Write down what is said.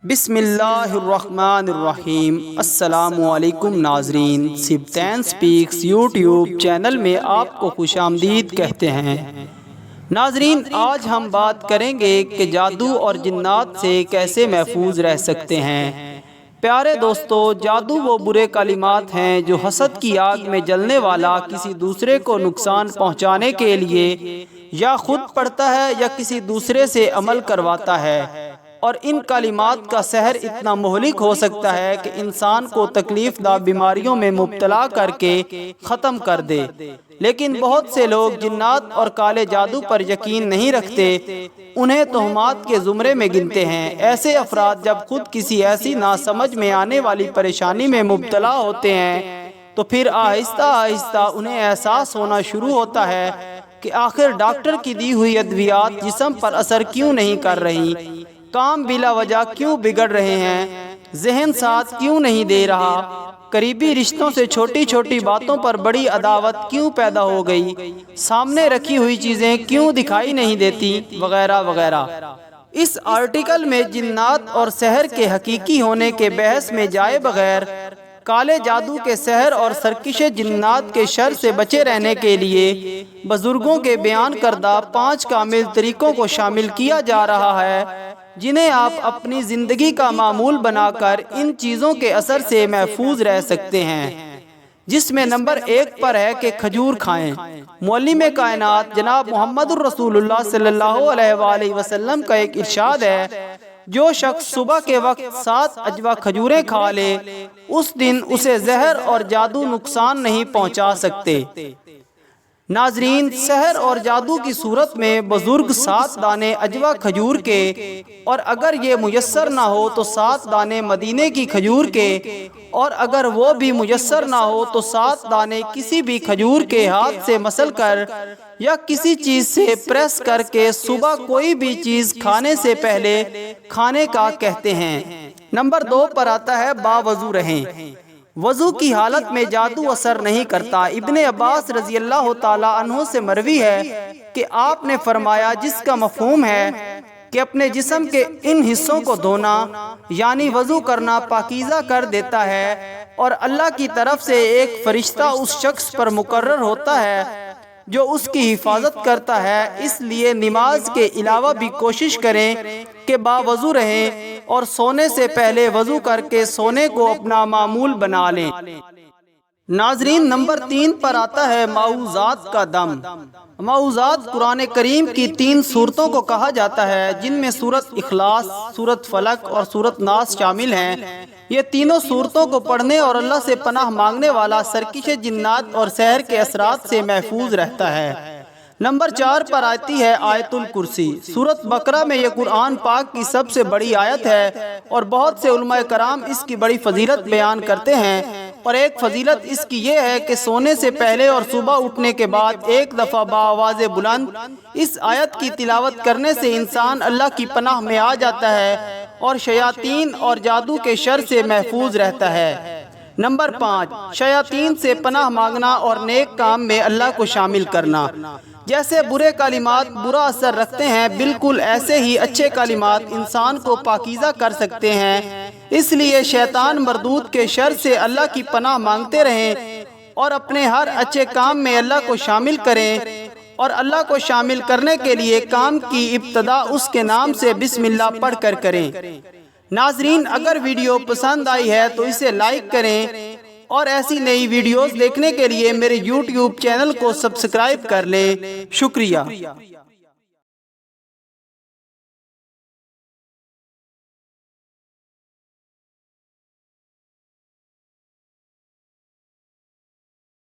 بسم اللہ الرحمن الرحیم۔ السلام علیکم ناظرین، سبطین سپیکس یوٹیوب چینل میں آپ کو خوش آمدید کہتے ہیں۔ ناظرین، آج ہم بات کریں گے کہ جادو اور جنات سے کیسے محفوظ رہ سکتے ہیں۔ پیارے دوستو، جادو وہ برے کلمات ہیں جو حسد کی آگ میں جلنے والا کسی دوسرے کو نقصان پہنچانے کے لیے یا خود پڑھتا ہے یا کسی دوسرے سے عمل کرواتا ہے، اور ان کلمات کا سحر اتنا مہلک ہو سکتا ہے کہ انسان کو تکلیف دہ بیماریوں میں مبتلا کر کے ختم کر دے۔ لیکن بہت سے لوگ جنات اور کالے جادو پر یقین نہیں رکھتے، انہیں تہمات کے زمرے میں گنتے ہیں۔ ایسے افراد جب خود کسی ایسی ناسمجھ میں آنے والی پریشانی میں مبتلا ہوتے ہیں تو پھر آہستہ آہستہ انہیں احساس ہونا شروع ہوتا ہے کہ آخر ڈاکٹر کی دی ہوئی ادویات جسم پر اثر کیوں نہیں کر رہی، کام بلا وجہ کیوں بگڑ رہے ہیں، ذہن ساتھ کیوں نہیں دے رہا، قریبی رشتوں سے چھوٹی چھوٹی باتوں پر بڑی عداوت کیوں پیدا ہو گئی، سامنے رکھی ہوئی چیزیں کیوں دکھائی نہیں دیتی، وغیرہ وغیرہ۔ اس آرٹیکل میں جنات اور سحر کے حقیقی ہونے کے بحث میں جائے بغیر کالے جادو کے سحر اور سرکش جنات کے شر سے بچے رہنے کے لیے بزرگوں کے بیان کردہ 5 کامل طریقوں کو شامل کیا جا رہا ہے، جنہیں آپ اپنی زندگی کا معمول بنا کر ان چیزوں کے اثر سے محفوظ رہ سکتے ہیں، جس میں نمبر 1 پر ہے کہ کھجور کھائیں۔ معلم کائنات جناب محمد الرسول اللہ صلی اللہ علیہ وآلہ وسلم کا ایک ارشاد ہے، جو شخص صبح کے وقت 7 اجوا کھجوریں کھا لے، اس دن اسے زہر اور جادو نقصان نہیں پہنچا سکتے۔ ناظرین، سحر اور جادو کی صورت میں بزرگ 7 دانے اجوا کھجور کے، اور اگر یہ میسر نہ ہو تو 7 دانے مدینے کی کھجور کے، اور اگر وہ بھی میسر نہ ہو تو 7 دانے کسی بھی کھجور کے ہاتھ سے مسل کر یا کسی چیز سے پریس کر کے صبح کوئی بھی چیز کھانے سے پہلے کھانے کا کہتے ہیں۔ نمبر 2 پر آتا ہے باوضو رہیں۔ وضو کی حالت میں جادو اثر نہیں کرتا۔ ابن عباس رضی اللہ تعالیٰ عنہ سے مروی ہے کہ آپ نے فرمایا، جس کا مفہوم ہے کہ اپنے جسم کے ان حصوں کو دھونا یعنی وضو کرنا پاکیزہ کر دیتا ہے، اور اللہ کی طرف سے ایک فرشتہ اس شخص پر مقرر ہوتا ہے جو اس کی حفاظت کرتا ہے۔ اس لیے نماز کے علاوہ بھی کوشش کریں کہ باوضو رہیں، اور سونے سے پہلے وضو کر کے سونے کو اپنا معمول بنا لیں۔ ناظرین، نمبر 3 پر آتا ہے معوذات کا دم۔ معوذات قرآن کریم کی 3 سورتوں کو کہا جاتا ہے، جن میں سورت اخلاص، سورت فلق اور سورت ناس شامل ہیں۔ یہ تینوں سورتوں کو پڑھنے اور اللہ سے پناہ مانگنے والا سرکش جنات اور سحر کے اثرات سے محفوظ رہتا ہے۔ نمبر 4 پر آتی ہے آیت الکرسی۔ سورت بقرہ میں یہ قرآن پاک کی سب سے بڑی آیت ہے، اور بہت سے علماء کرام اس کی بڑی فضیلت بیان کرتے ہیں، اور ایک فضیلت اس کی یہ ہے کہ سونے سے پہلے اور صبح اٹھنے کے بعد ایک دفعہ بآواز بلند اس آیت کی تلاوت کرنے سے انسان اللہ کی پناہ میں آ جاتا ہے اور شیاطین اور جادو کے شر سے محفوظ رہتا ہے۔ نمبر 5، شیاطین سے پناہ مانگنا اور نیک کام میں اللہ کو شامل کرنا۔ جیسے برے کلمات برا اثر رکھتے ہیں، بالکل ایسے ہی اچھے کلمات انسان کو پاکیزہ کر سکتے ہیں۔ اس لیے شیطان مردود کے شر سے اللہ کی پناہ مانگتے رہیں، اور اپنے ہر اچھے کام میں اللہ کو شامل کریں، اور اللہ کو شامل کرنے کے لیے کام کی ابتدا اس کے نام سے بسم اللہ پڑھ کر کریں۔ ناظرین، اگر ویڈیو پسند آئی ہے تو اسے لائک کریں، اور ایسی نئی ویڈیوز دیکھنے کے لیے میرے یوٹیوب چینل کو سبسکرائب کر لیں۔ شکریہ۔